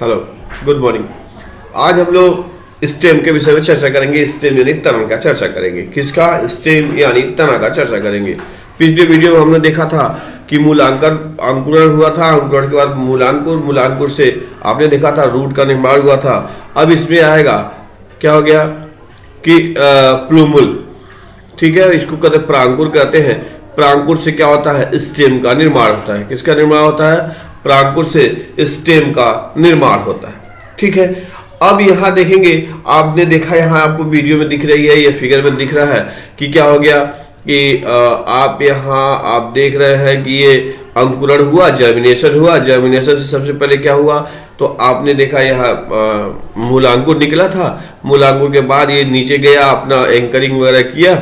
Hello, good morning. आज हम लोग स्टेम के विषय में चर्चा करेंगे। स्टेम यानी तना का चर्चा करेंगे। किसका? स्टेम यानी तना का चर्चा करेंगे। पिछले वीडियो में हमने देखा था कि मूलांकर अंकुरण हुआ था, अंकुरण के बाद मूलांकुर, मूलांकुर से आपने देखा था रूट का निर्माण हुआ था। अब इसमें आएगा क्या हो गया कि प्लूमुल, ठीक है, इसको कहते हैं प्रांकुर कहते हैं। प्रांकुर से क्या होता है? स्टेम का निर्माण होता है। किसका निर्माण होता है? प्रांकुर से स्टेम का निर्माण होता है, ठीक है। अब यहाँ देखेंगे, आपने देखा यहाँ आपको वीडियो में दिख रही है, ये फिगर में दिख रहा है कि क्या हो गया कि आप यहाँ आप देख रहे हैं कि ये अंकुरण हुआ, जर्मिनेशन हुआ। जर्मिनेशन से सबसे पहले क्या हुआ तो आपने देखा यहाँ मूलांकुर निकला था। मूलांकुर के बाद ये नीचे गया, अपना एंकरिंग वगैरह किया,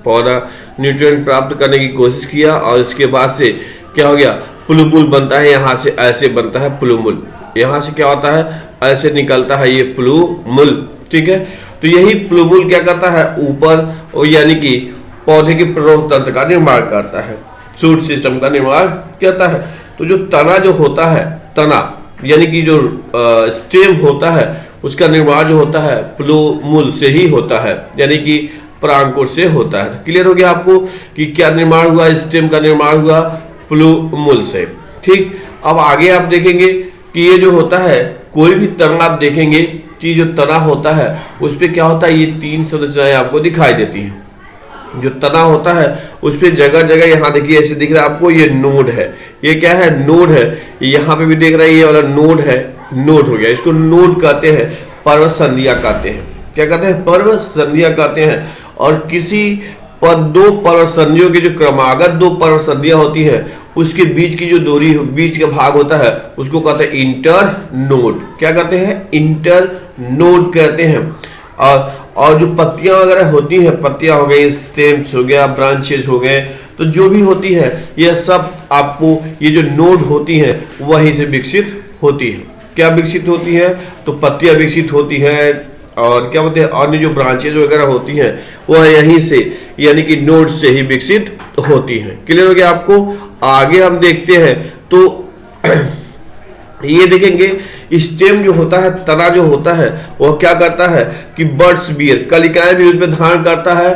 पौधा न्यूट्रिएंट प्राप्त करने की कोशिश किया और इसके बाद से क्या हो गया? प्लूमुल बनता है। यहाँ से ऐसे बनता है प्लूमुल, यहाँ से क्या होता है? ऐसे निकलता है ये प्लूमुल, ठीक है। तो यही प्लूमुल क्या करता है? ऊपर यानी कि पौधे के प्ररोह तंत्र का निर्माण करता है, शूट सिस्टम का निर्माण करता है। तो जो तना जो होता है, तना यानी कि जो स्टेम होता है, उसका निर्माण जो होता है प्लूमुल से ही होता है, यानी कि प्रांकुर से होता है। क्लियर हो गया आपको कि क्या निर्माण हुआ? स्टेम का निर्माण हुआ प्लूमुल से, ठीक। अब आगे आप देखेंगे कि ये जो होता है, कोई भी तना आप देखेंगे कि जो तना होता है उस पर क्या होता है? ये तीन संरचनाएं आपको दिखाई देती हैं। जो तना होता है उस पर जगह जगह, यहाँ देखिए ऐसे दिख रहा है आपको, ये नोड है। ये क्या है? नोड है। यहाँ पे भी देख रहा है ये वाला नोड है, नोड हो गया। इसको नोड कहते हैं, पर्वत संधियां कहते हैं। क्या कहते हैं? पर्वत संधियां कहते हैं। और किसी पर दो पर्वत संधियों की जो क्रमागत दो पर्वत संधियां होती है, उसके बीच की जो दूरी, बीच का भाग होता है, उसको कहते हैं इंटर नोड। क्या कहते हैं? इंटर नोड कहते हैं। और जो पत्तियां वगैरह होती हैं, पत्तियां हो गई, स्टेम्स हो गया, ब्रांचेस हो गए, तो जो भी होती है ये सब आपको ये जो नोड होती हैं वहीं से विकसित होती है। क्या विकसित होती है? तो पत्तियां विकसित होती है। और क्या बोलते हैं? अन्य जो ब्रांचेज वगैरह होती हैं वह यहीं से यानी कि नोड से ही विकसित होती हैं। क्लियर हो गया आपको? आगे हम देखते हैं तो ये देखेंगे स्टेम जो होता है, तना जो होता है, वह क्या करता है कि बड्स बियर, कलिकाएं भी उसमें धारण करता है।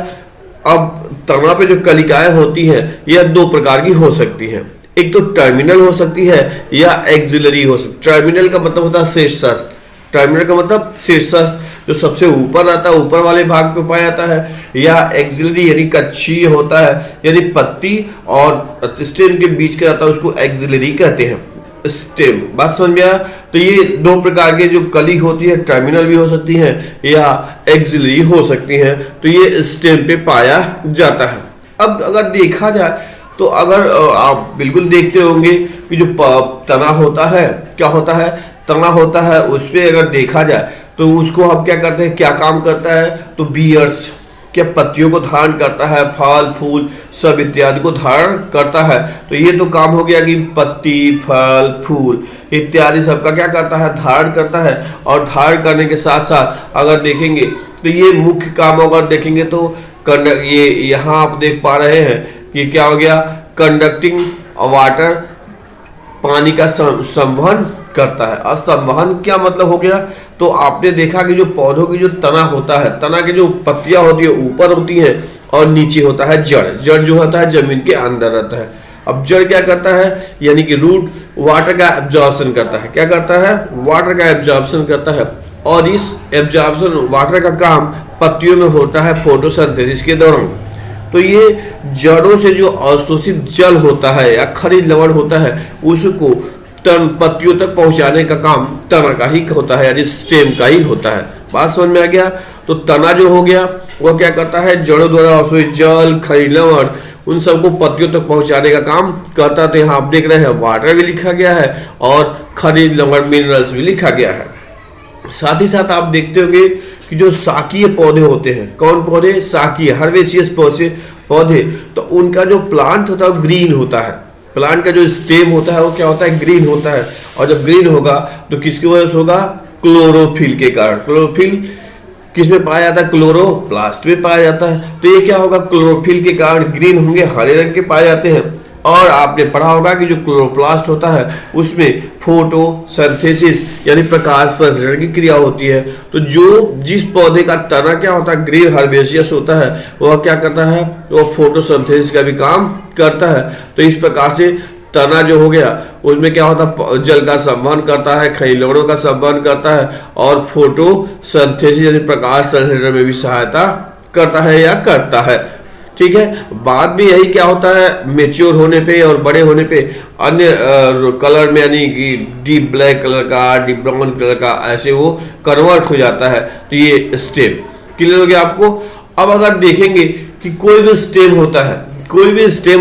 अब तना पे जो कलिकाएं होती हैं यह दो प्रकार की हो सकती हैं। एक तो टर्मिनल हो सकती है या एक्सिलरी हो सकती है। टर्मिनल का मतलब होता है शीर्षस्थ। टर्मिनल का मतलब शीर्षस्थ, जो सबसे ऊपर रहता है, ऊपर वाले भाग पे पाया जाता है। या एक्सिलरी यानी कक्षीय होता है, यानी पत्ती और स्टेम के बीच का रहता है, उसको एक्सिलरी कहते हैं। स्टेम, बात समझ में आया? तो ये दो प्रकार के जो कली होती है, टर्मिनल भी हो सकती है या एक्सिलरी हो सकती है। तो ये स्टेम पे पाया जाता है। अब अगर देखा जाए तो अगर आप बिल्कुल देखते होंगे कि जो तना होता है, क्या होता है? तना होता है, उस पर अगर देखा जाए तो उसको हम क्या करते हैं, क्या काम करता है? तो बियर्स, क्या पत्तियों को धारण करता है, फल फूल सब इत्यादि को धारण करता है। तो ये तो काम हो गया कि पत्ती, फल फूल इत्यादि सबका क्या करता है? धारण करता है। और धारण करने के साथ साथ अगर देखेंगे तो ये मुख्य काम अगर देखेंगे तो ये यहाँ आप देख पा रहे हैं कि क्या हो गया? कंडक्टिंग वाटर, पानी का संवहन करता है। अब संवहन क्या मतलब हो गया? तो आपने देखा कि जो पौधों की जो तना होता है, तना की जो पत्तियां होती है ऊपर होती हैं और नीचे होता है जड़। जड़ जो होता है जमीन के अंदर रहता है। अब जड़ क्या करता है? यानी कि रूट वाटर का एब्जॉर्प्शन करता है। क्या करता है? वाटर का एब्जॉर्प्शन करता है। और इस एब्जॉर्प्शन वाटर का काम पत्तियों में होता है फोटोसिंथेसिस के दौरान। तो ये जड़ों से जो अवशोषित जल होता है या खनिज लवण होता है, उसको पत्तियों तक पहुंचाने का काम तना का ही होता है, यानी स्टेम का ही होता है। बात समझ में आ गया? तो तना जो हो गया वह क्या करता है? जड़ों द्वारा अवशोषित जल, खनिज लवण, उन सबको पत्तियों तक पहुंचाने का काम करता है। तो यहाँ आप देख रहे हैं वाटर भी लिखा गया है और खनिज लवण मिनरल्स भी लिखा गया है। साथ ही साथ आप देखते होंगे कि जो शाकीय पौधे होते हैं, कौन पौधे? शाकीय, हर्बेसियस पौधे, तो उनका जो प्लांट होता है वो ग्रीन होता है। प्लांट का जो स्टेम होता है वो क्या होता है? ग्रीन होता है। और जब ग्रीन होगा तो किसकी वजह से होगा? क्लोरोफिल के कारण। क्लोरोफिल किस में पाया जाता है? क्लोरोप्लास्ट में पाया जाता है। तो ये क्या होगा? क्लोरोफिल के कारण ग्रीन होंगे, हरे रंग के पाए जाते हैं। और आपने पढ़ा होगा कि जो क्लोरोप्लास्ट होता है उसमें फोटोसिंथेसिस यानी प्रकाश संश्लेषण की क्रिया होती है। तो जिस पौधे का तना क्या होता है, ग्रीन हर्बेशियस होता है, वह क्या करता है, वह फोटोसिंथेसिस का भी काम करता है। तो इस प्रकार से तना जो हो गया उसमें क्या होता है, जल का संवहन करता है, खनिज का संवहन करता है और फोटोसिंथेसिस यानी प्रकाश संश्लेषण में भी सहायता करता है या करता है। ठीक है, बाद में यही क्या होता है, मेच्योर होने पे और बड़े होने पे अन्य कलर में यानी कि डीप ब्लैक कलर का, डीप ब्राउन कलर का ऐसे वो कन्वर्ट हो जाता है। तो ये स्टेम क्लियर हो गया आपको। अब अगर देखेंगे कि कोई भी स्टेम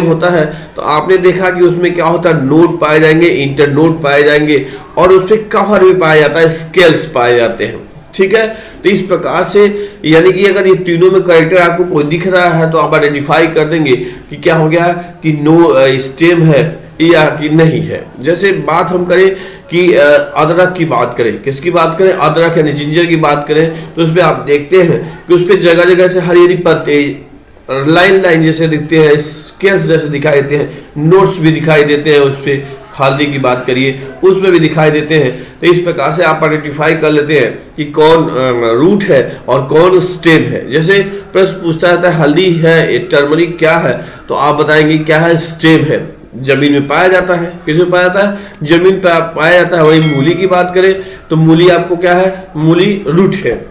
होता है तो आपने देखा कि उसमें क्या होता है, नोड पाए जाएंगे, इंटरनोड पाए जाएंगे और उसमें कवर भी पाया जाता है, स्केल्स पाए जाते हैं। ठीक है, तो इस प्रकार से यानी कि अगर ये तीनों में कैरेक्टर आपको कोई दिख रहा है तो आप आइडेंटिफाई कर देंगे कि क्या हो गया कि स्टेम है या कि नहीं है। जैसे बात हम करें कि अदरक की बात करें, किसकी बात करें, अदरक यानी जिंजर की बात करें, तो उसमें आप देखते हैं कि उस पर जगह जगह से हरी हरी पत्ते लाइन जैसे दिखते हैं, स्केल्स जैसे दिखाई देते हैं, नोट्स भी दिखाई देते हैं। उस पर हल्दी की बात करिए उसमें भी दिखाई देते हैं। तो इस प्रकार से आप आइडेंटिफाई कर लेते हैं कि कौन रूट है और कौन स्टेम है। जैसे प्रश्न पूछता रहता है हल्दी है, टर्मरिक क्या है, तो आप बताएंगे क्या है, स्टेम है, जमीन में पाया जाता है। किसमें पाया जाता है, जमीन पर पाया जाता है। वही मूली की बात करें तो मूली आपको क्या है, मूली रूट है।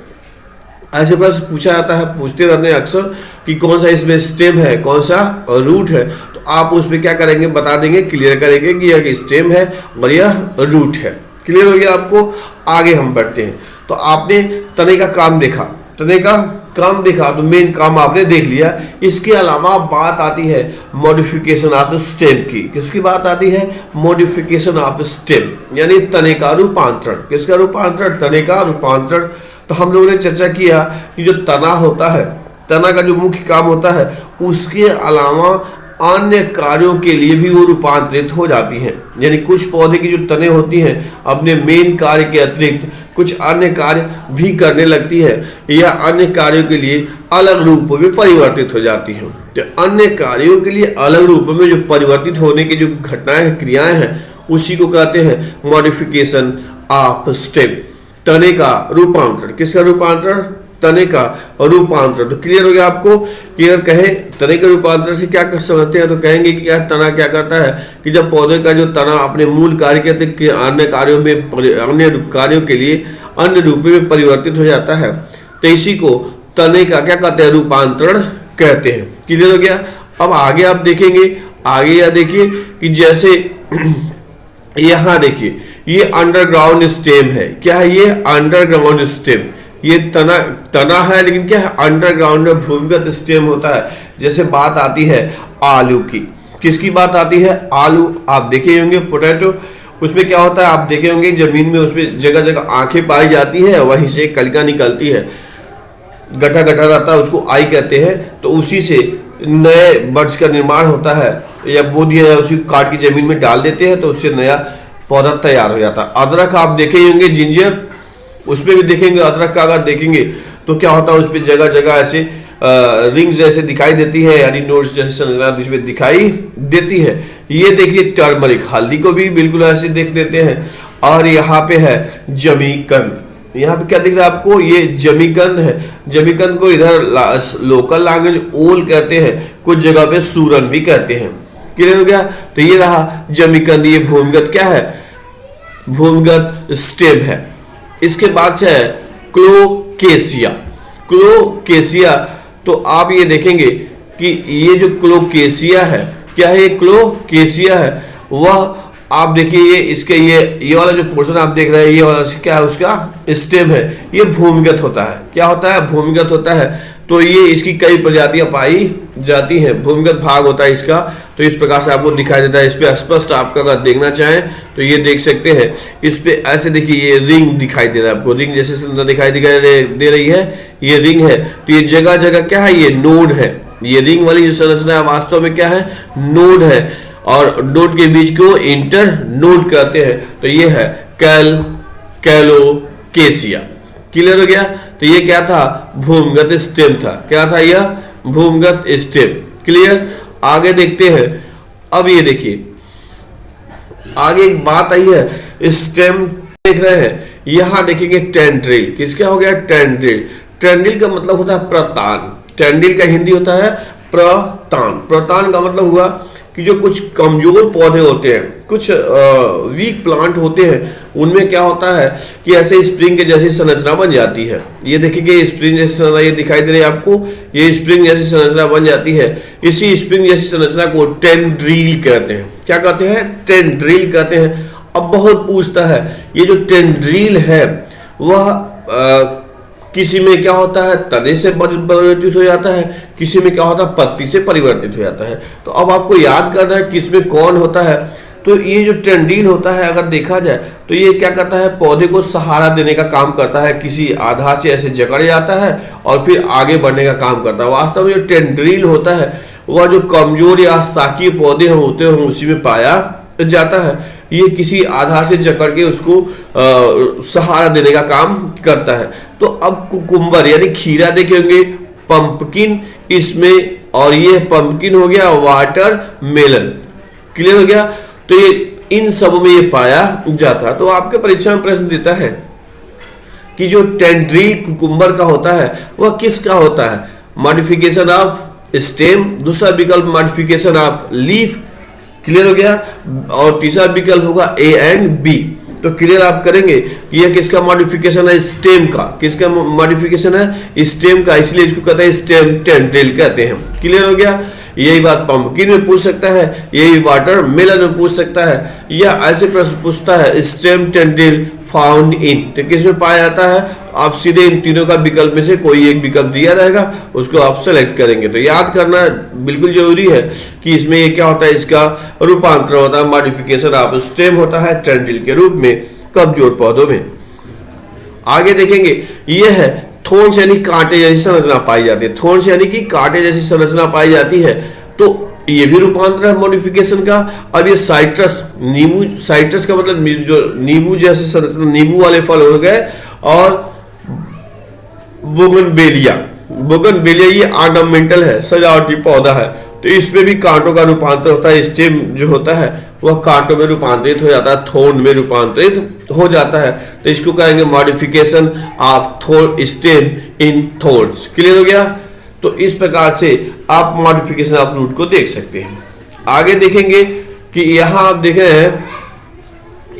ऐसे प्रश्न पूछा जाता है, पूछते रहते हैं अक्सर कि कौन सा इसमें स्टेम है, कौन सा रूट है। तो आप उसमें क्या करेंगे, बता देंगे, क्लियर करेंगे कि यह स्टेम है और यह रूट है। क्लियर हो गया आपको। आगे हम बढ़ते हैं। तो आपने तने का काम देखा, तो मेन काम आपने देख लिया। इसके अलावा बात आती है मॉडिफिकेशन ऑफ स्टेम की। किसकी बात आती है, मॉडिफिकेशन ऑफ स्टेम यानी तने का रूपांतरण। किसका रूपांतरण, तने का रूपांतरण। तो हम लोगों ने चर्चा किया कि जो तना होता है, तना का जो मुख्य काम होता है, उसके अलावा अन्य कार्यों के लिए भी वो रूपांतरित हो जाती हैं। यानी कुछ पौधे की जो तने होती हैं अपने मेन कार्य के अतिरिक्त कुछ अन्य कार्य भी करने लगती है या अन्य कार्यों के लिए अलग रूपों में परिवर्तित हो जाती हैं। तो अन्य कार्यों के लिए अलग रूपों में जो परिवर्तित होने की जो घटनाएं, क्रियाएं हैं, उसी को कहते हैं मॉडिफिकेशन ऑफ स्टेम। तने का रूपांतरण। किसका रूपांतरण, तने का रूपांतरण। तो क्लियर हो गया आपको। क्लियर कहे तने के रूपांतरण से क्या कर समझते हैं, तो कहेंगे कि क्या तना क्या करता है कि जब पौधे का जो तना अपने मूल कार्य के अन्य कार्यों में, अन्य कार्यों के लिए अन्य रूपों में परिवर्तित हो जाता है, तो इसी को तने का क्या कहते हैं, रूपांतरण कहते हैं। क्लियर हो गया। अब आगे आप देखेंगे, आगे यह देखिए कि जैसे यहां देखिए ये अंडरग्राउंड स्टेम है। क्या है ये, अंडरग्राउंड स्टेम। ये तना है लेकिन क्या है, अंडरग्राउंड में भूमिगत स्टेम होता है। जैसे बात आती है आलू की, किसकी बात आती है, आलू। आप देखे होंगे पोटैटो, उसमें क्या होता है, आप देखे होंगे जमीन में उसमें जगह जगह आंखें पाई जाती है, वहीं से कलिका निकलती है, गठा गठा रहता है, उसको आई कहते हैं। तो उसी से नए बर्ड्स का निर्माण होता है या बो दिया है, उसी काट की जमीन में डाल देते हैं तो उससे नया पौधा तैयार हो जाता है। अदरक आप देखे होंगे, जिंजर, उसमें भी देखेंगे अदरक का अगर देखेंगे तो क्या होता है, उस पर जगह जगह ऐसे रिंग जैसे दिखाई देती है, यानी नोट्स जैसे संरचना जिसमें दिखाई देती है। ये देखिए टर्मरिक, हल्दी को भी बिल्कुल ऐसे देख देते हैं। और यहाँ पे है जमीकंद। यहाँ पे क्या दिख रहा है आपको, ये जमीकंद है। जमीकंद को इधर लोकल लैंग्वेज ओल कहते हैं, कुछ जगह पे सूरन भी कहते हैं। क्लियर हो गया। तो ये रहा जमीकंद, ये भूमिगत क्या है, भूमिगत स्टेम है। इसके बाद से है क्लोकेसिया। क्लोकेसिया, तो आप ये देखेंगे कि ये जो क्लोकेसिया है, क्या है, ये क्लोकेसिया है। वह आप देखिए ये इसके ये वाला जो पोर्शन आप देख रहे हैं, ये वाला क्या है, उसका स्टेम है। ये भूमिगत होता है। क्या होता है, भूमिगत होता है। तो ये इसकी कई प्रजातियां पाई जाती हैं, भूमिगत भाग होता है इसका। तो इस प्रकार से आपको दिखाई देता है। इस पे स्पष्ट आपका अगर देखना चाहें तो ये देख सकते हैं। इस पे ऐसे देखिए ये रिंग दिखाई दे रहा है आपको, रिंग जैसे दिखाई दे रही है, ये रिंग है। तो ये जगह जगह क्या है, ये नोड है। ये रिंग वाली जो संरचना है वास्तव में क्या है, नोड है। और नोड के बीच को इंटर नोड कहते हैं। तो ये है कैलोकेसिया। क्लियर हो गया। तो ये क्या था, भूमिगत स्टेम था। क्या था यह, भूमिगत स्टेम। क्लियर। आगे देखते हैं। अब ये देखिए आगे एक बात आई है, स्टेम देख रहे हैं, यहां देखेंगे टेंड्रिल। किसका हो गया? टेंड्रिल। टेंड्रिल का मतलब होता है प्रतान। टेंड्रिल का हिंदी होता है प्रतान। प्रतान का मतलब हुआ कि जो कुछ कमजोर पौधे होते हैं, कुछ वीक प्लांट होते हैं, उनमें क्या होता है कि ऐसे स्प्रिंग के जैसी संरचना बन जाती है। ये देखिए स्प्रिंग जैसी संरचना ये दिखाई दे रही है आपको, ये स्प्रिंग जैसी संरचना बन जाती है। इसी स्प्रिंग जैसी संरचना को टेंड्रिल कहते हैं। क्या कहते हैं? टेंड्रिल कहते हैं। अब बहुत पूछता है, ये जो टेंड्रिल है वह किसी में क्या होता है? तने से परिवर्तित हो जाता है, किसी में क्या होता है? पत्ती से परिवर्तित हो जाता है। तो अब आपको याद करना है किसमें कौन होता है। तो ये जो टेंड्रिल होता है अगर देखा जाए तो ये क्या करता है? पौधे को सहारा देने का काम करता है, किसी आधार से ऐसे जकड़ जाता है और फिर आगे बढ़ने का काम करता है। वास्तव में जो टेंड्रिल होता है वह जो कमजोर या शाकीय पौधे होते हैं उसी में पाया जाता है। ये किसी आधार से जकड़ के उसको सहारा देने का काम करता है। तो अब कुकुम्बर यानी खीरा देखेंगे, पंपकिन इसमें, और ये पंपकिन हो गया, वाटर मेलन। क्लियर हो गया? तो ये इन सब में ये पाया जाता है। तो आपके परीक्षा में प्रश्न देता है कि जो टेंड्रिल कुकुम्बर का होता है वह किसका होता है? मॉडिफिकेशन ऑफ स्टेम, दूसरा विकल्प मॉडिफिकेशन ऑफ लीफ। क्लियर हो गया? और तीसरा विकल्प होगा ए एंड बी। तो क्लियर आप करेंगे कि यह किसका मॉडिफिकेशन है? स्टेम का। किसका मॉडिफिकेशन है? स्टेम का, इसलिए इसको कहते हैं स्टेम टेंड्रिल कहते हैं। क्लियर हो गया? यही बात पंपकिन में पूछ सकता है, यही वाटर मेलन में पूछ सकता है, या ऐसे प्रश्न पूछता है स्टेम टेंड्रिल फाउंड इन, तो किस में पाया जाता है? आप सीधे इन तीनों का विकल्प में से कोई एक विकल्प दिया रहेगा, उसको आप सेलेक्ट करेंगे। तो याद करना बिल्कुल जरूरी है कि इसमें ये क्या होता है? इसका रूपांतरण होता है, मॉडिफिकेशन ऑफ स्टेम होता है टेंड्रिल के रूप में कमजोर पौधों में। आगे देखेंगे ये है थोर्न्स यानी कांटे जैसी संरचना पाई जाती है। थोर्न्स यानी कि कांटे जैसी संरचना पाई जाती है, तो ये भी रूपांतर है मॉडिफिकेशन का। अब ये साइट्रस, नींबू, साइट्रस का मतलब जो नींबू जैसे संरचना, नींबू वाले फल हो गए, और बोगनवेलिया, बोगनवेलिया ये ऑर्नामेंटल है, सजावटी पौधा है, तो इसमें भी कांटों का रूपांतर होता है। स्टेम जो होता है वह कांटों में रूपांतरित हो जाता है, थोर्न में रूपांतरित हो जाता है। तो इसको कहेंगे modification of thorn stem in thorns. Clear हो गया? तो इस प्रकार से आप मॉडिफिकेशन ऑफ रूट को देख सकते हैं। आगे देखेंगे कि यहां आप देख रहे हैं,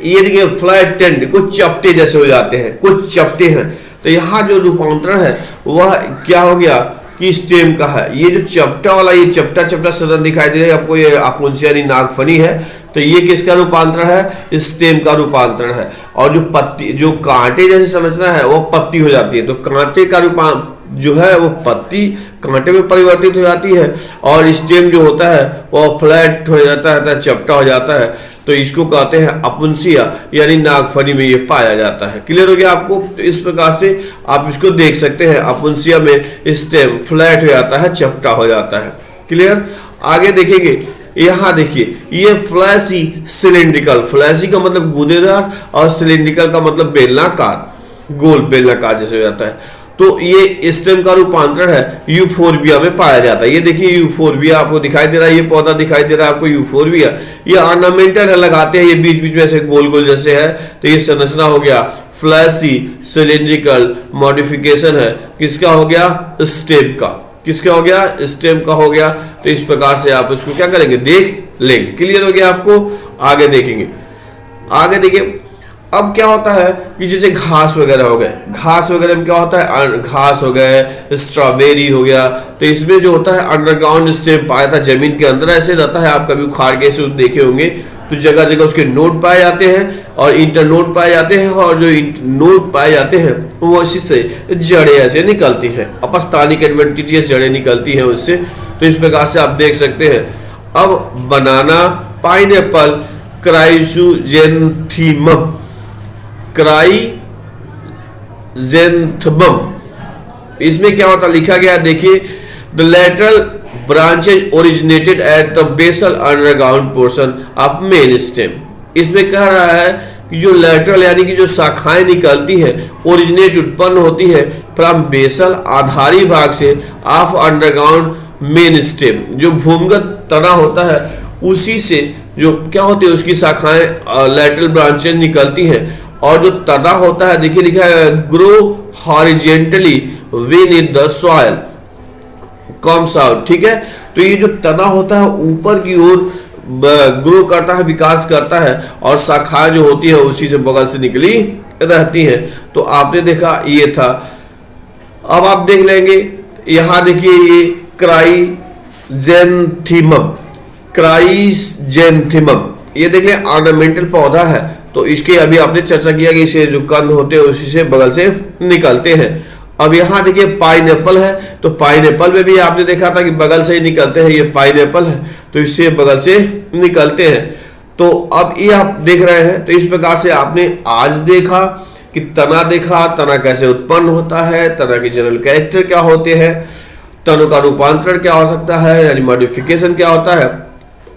ये देखिए फ्लैट टेंड, कुछ चपटे जैसे हो जाते हैं, कुछ चपटे हैं। तो यहाँ जो रूपांतरण है वह क्या हो गया कि स्टेम का है। ये जो चपटा वाला, ये चपटा चपटा सदन दिखाई दे रहा है आपको, ये आकुंची यानी नागफनी है, तो ये किसका रूपांतरण है? स्टेम का रूपांतरण है। और जो पत्ती, जो कांटे जैसी संरचना है वो पत्ती हो जाती है, तो कांटे का रूपांतरण जो है वो पत्ती कांटे में परिवर्तित हो जाती है, और स्टेम जो होता है वो फ्लैट हो जाता है, चपटा हो जाता है। तो इसको कहते हैं अपुंसिया यानी नागफनी में ये पाया जाता है। क्लियर हो गया आपको? तो इस प्रकार से आप इसको देख सकते हैं, अपुंसिया में स्टेम फ्लैट हो जाता है, चपटा हो जाता है। क्लियर? आगे देखेंगे, यहाँ देखिए ये फ्लैसी सिलिंड्रिकल, फ्लैसी का मतलब गूदेदार और सिलिंड्रिकल का मतलब बेलनाकार, गोल बेलनाकार जैसे हो जाता है। तो ये स्टेम का रूपांतरण है यूफोरबिया में पाया जाता है। ये देखिए यूफोरबिया आपको दिखाई दे रहा है, ये पौधा दिखाई दे रहा है आपको यूफोरबिया, ये ऑर्नामेंटल है, लगाते हैं, ये बीच बीच में ऐसे गोल गोल जैसे है। तो ये संरचना हो गया फ्लैसी सिलिंड्रिकल, मॉडिफिकेशन है किसका हो गया? स्टेम का। किसका हो गया? स्टेम का हो गया। तो इस प्रकार से आप इसको क्या करेंगे? देख लेंगे। क्लियर हो गया आपको? आगे देखेंगे, आगे देखिए अब क्या होता है कि जैसे घास वगैरह हो गए, घास वगैरह में क्या होता है? घास हो गए, स्ट्रॉबेरी हो गया, तो इसमें जो होता है अंडरग्राउंड स्टेम पाया था, जमीन के अंदर ऐसे रहता है। आप कभी उखाड़ के इसे देखे होंगे, तो जगह जगह उसके नोड पाए जाते हैं और इंटरनोड पाए जाते हैं, और जो नोड पाए जाते हैं वो इसी से जड़ें ऐसे निकलती हैं, अपस्थानिक एडवेंटिजियस जड़ें निकलती हैं उससे। तो इस प्रकार से आप देख सकते हैं। अब बनाना, पाइनएप्पल, क्राइसोजेंथीमम, क्राइजेंथमम, इसमें क्या होता लिखा गया देखिए, the lateral branches originated at the basal underground portion of main stem. इसमें कह रहा है कि जो लेटरल यानी कि जो शाखाएं निकलती है, ओरिजिनेट उत्पन्न होती है फ्रॉम बेसल आधारी भाग से ऑफ अंडरग्राउंड मेन स्टेम, जो भूमिगत तना होता है उसी से जो क्या होती है उसकी शाखाएं लैटरल ब्रांचेस निकलती हैं। और जो तना होता है देखिए लिखा है grow horizontally with the soil comes out, ठीक है। तो ये जो तना होता है ऊपर की ओर ग्रो करता है, विकास करता है, और शाखाएं जो होती है उसी से बगल से निकली रहती है। तो आपने देखा ये था। अब आप देख लेंगे यहां देखिए ये क्राइजेंथिमम, ये देखिए ऑर्नामेंटल पौधा है। तो इसके अभी आपने चर्चा किया कि इसे जो कंद होते हैं उसी से बगल से निकलते हैं। अब यहाँ देखिए पाइनएप्पल है, तो पाइनएप्पल में भी आपने देखा था कि बगल से ही निकलते हैं। ये पाइनएप्पल है तो इससे बगल से निकलते हैं। तो अब ये आप देख रहे हैं। तो इस प्रकार से आपने आज देखा कि तना देखा, तना कैसे उत्पन्न होता है, तना के जनरल कैरेक्टर क्या होते हैं, तनों का रूपांतरण क्या हो सकता है यानी मॉडिफिकेशन क्या होता है,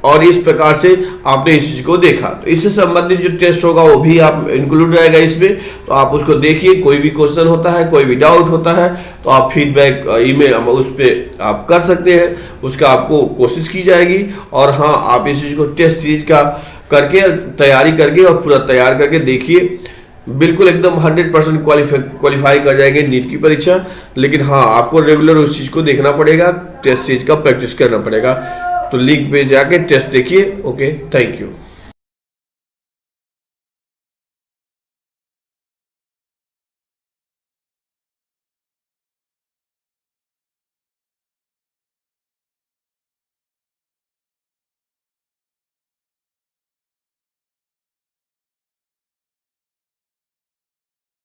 और इस प्रकार से आपने इस चीज को देखा। तो इससे संबंधित जो टेस्ट होगा वो भी आप इंक्लूड रहेगा इसमें, तो आप उसको देखिए। कोई भी क्वेश्चन होता है, कोई भी डाउट होता है तो आप फीडबैक ईमेल उस पर आप कर सकते हैं, उसका आपको कोशिश की जाएगी। और हाँ, आप इस चीज को टेस्ट सीरीज का करके तैयारी करके और पूरा तैयार करके देखिए, बिल्कुल एकदम 100% क्वालिफाई कर जाएंगे नीट की परीक्षा। लेकिन हाँ, आपको रेगुलर उस चीज को देखना पड़ेगा, टेस्ट सीरीज का प्रैक्टिस करना पड़ेगा। तो लिंक पे जाके टेस्ट देखिए। Okay, thank you.